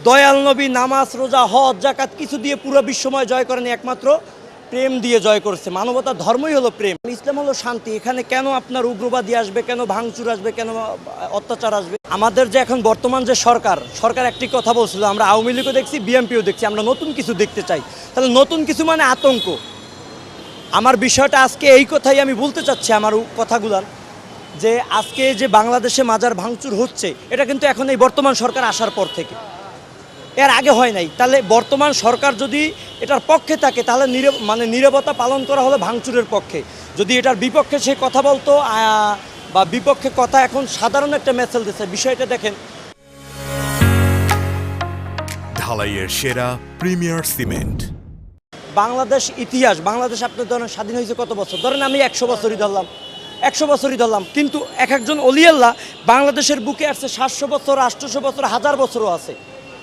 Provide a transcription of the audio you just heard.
দয়াল নবী নামাজ রোজা হজ জাকাত কিছু দিয়ে পুরো বিশ্বময় জয় করেনি, একমাত্র প্রেম দিয়ে জয় করেছে। মানবতার ধর্মই হলো প্রেম, ইসলাম হলো শান্তি। এখানে কেন আপনার উগ্রবাদী আসবে, কেন ভাঙচুর আসবে, কেন অত্যাচার আসবে? আমাদের যে এখন বর্তমান যে সরকার একটি কথা বলছিল, আমরা আওয়ামী লীগও দেখছি, বিএনপিও দেখছি, আমরা নতুন কিছু দেখতে চাই। তাহলে নতুন কিছু মানে আতঙ্ক। আমার বিষয়টা আজকে এই কথাই আমি বলতে চাচ্ছি, আমার কথাগুলার যে আজকে যে বাংলাদেশে মাজার ভাঙচুর হচ্ছে, এটা কিন্তু এখন এই বর্তমান সরকার আসার পর থেকে, এর আগে হয় নাই। তাহলে বর্তমান সরকার যদি এটার পক্ষে থাকে, তাহলে নীরবতা পালন করা হলো ভাঙচুরের পক্ষে। যদি এটার বিপক্ষে সে কথা বলতো বা বিপক্ষে কথা এখন সাধারণ একটা মেসেজ দিচ্ছে। বিষয়টা দেখেন, ঢালাইয়ের সেরা প্রিমিয়ার সিমেন্ট। বাংলাদেশ ইতিহাস, বাংলাদেশ আপনার ধরেন স্বাধীন হয়েছে কত বছর, ধরেন আমি 100 বছরই ধরলাম, 100 বছরই ধরলাম, কিন্তু এক একজন অলি আল্লাহ বাংলাদেশের বুকে আসছে 700 বছর, 800 বছর, 1000 বছরও আছে।